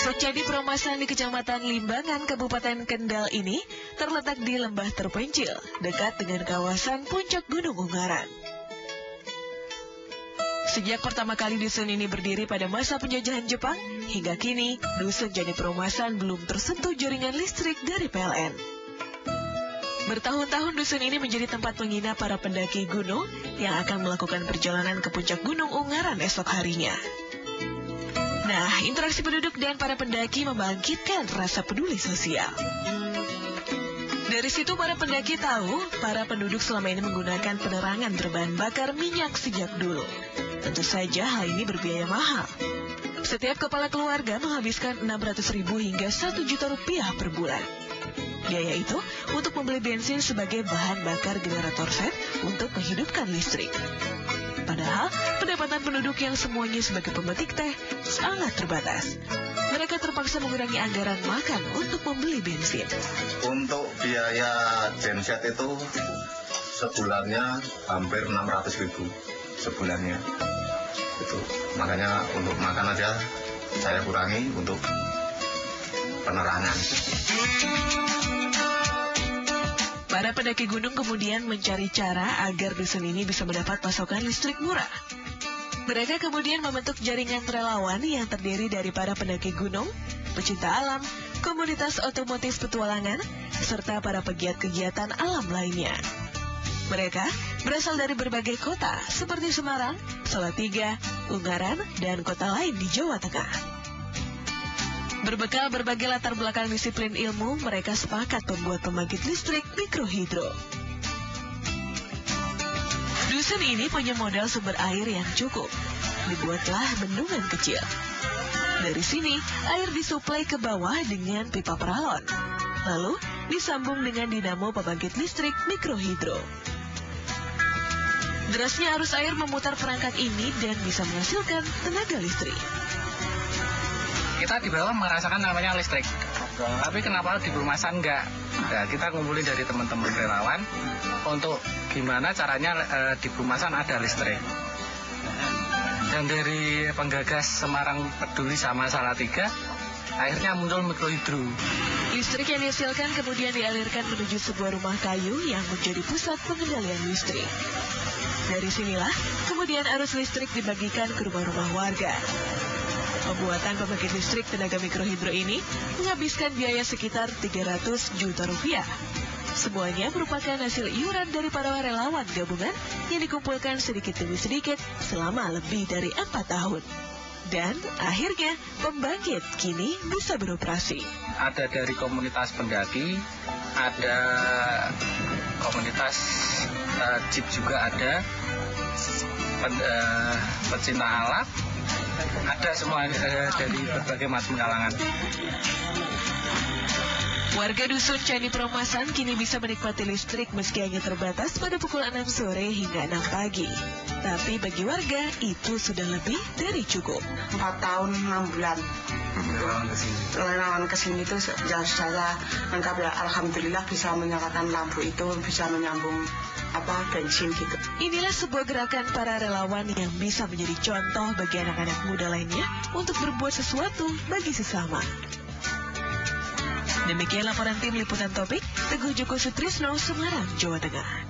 Dusun Candi Peromasan di Kecamatan Limbangan, Kabupaten Kendal ini terletak di lembah terpencil, dekat dengan kawasan puncak Gunung Ungaran. Sejak pertama kali dusun ini berdiri pada masa penjajahan Jepang, hingga kini Dusun Candi Peromasan belum tersentuh jaringan listrik dari PLN. Bertahun-tahun dusun ini menjadi tempat menginap para pendaki gunung yang akan melakukan perjalanan ke puncak Gunung Ungaran esok harinya. Nah, interaksi penduduk dan para pendaki membangkitkan rasa peduli sosial. Dari situ para pendaki tahu, para penduduk selama ini menggunakan penerangan berbahan bakar minyak sejak dulu. Tentu saja hal ini berbiaya mahal. Setiap kepala keluarga menghabiskan 600.000 hingga 1 juta rupiah per bulan. Biaya itu untuk membeli bensin sebagai bahan bakar generator set untuk menghidupkan listrik. Padahal, pendapatan penduduk yang semuanya sebagai pemetik teh sangat terbatas. Mereka terpaksa mengurangi anggaran makan untuk membeli bensin. Untuk biaya genset itu sebulannya hampir 600.000 sebulannya. Itu makanya untuk makan aja saya kurangi untuk penerangan. Para pendaki gunung kemudian mencari cara agar dusun ini bisa mendapat pasokan listrik murah. Mereka kemudian membentuk jaringan relawan yang terdiri dari para pendaki gunung, pecinta alam, komunitas otomotif petualangan, serta para pegiat kegiatan alam lainnya. Mereka berasal dari berbagai kota seperti Semarang, Salatiga, Ungaran, dan kota lain di Jawa Tengah. Berbekal berbagai latar belakang disiplin ilmu, mereka sepakat membuat pembangkit listrik mikrohidro. Dusun ini punya modal sumber air yang cukup. Dibuatlah bendungan kecil. Dari sini, air disuplai ke bawah dengan pipa peralon. Lalu, disambung dengan dinamo pembangkit listrik mikrohidro. Derasnya arus air memutar perangkat ini dan bisa menghasilkan tenaga listrik. Kita di bawah merasakan namanya listrik, tapi kenapa di perumahan enggak? Nah, kita ngumpulin dari teman-teman relawan untuk gimana caranya di perumahan ada listrik. Dan dari penggagas Semarang Peduli sama Salatiga, akhirnya muncul mikrohidro. Listrik yang dihasilkan kemudian dialirkan menuju sebuah rumah kayu yang menjadi pusat pengendalian listrik. Dari sinilah kemudian arus listrik dibagikan ke rumah-rumah warga. Pembuatan pembangkit listrik tenaga mikrohidro ini menghabiskan biaya sekitar 300 juta rupiah. Semuanya merupakan hasil iuran dari para relawan gabungan yang dikumpulkan sedikit demi sedikit selama lebih dari 4 tahun. Dan akhirnya pembangkit kini bisa beroperasi. Ada dari komunitas pendaki, ada komunitas jeep juga ada, pecinta alam. Ada semua dari berbagai macam kalangan. Warga Dusun Candi Peromasan kini bisa menikmati listrik meski hanya terbatas pada pukul 6 sore hingga 6 pagi. Tapi bagi warga itu sudah lebih dari cukup. 4 tahun 6 bulan. Relawan kesini itu ya saya lengkap ya. Alhamdulillah bisa menyalakan lampu itu, bisa menyambung bensin gitu. Inilah sebuah gerakan para relawan yang bisa menjadi contoh bagi anak-anak muda lainnya untuk berbuat sesuatu bagi sesama. Demikian laporan tim Liputan Topik, Teguh Joko Sutrisno, Semarang, Jawa Tengah.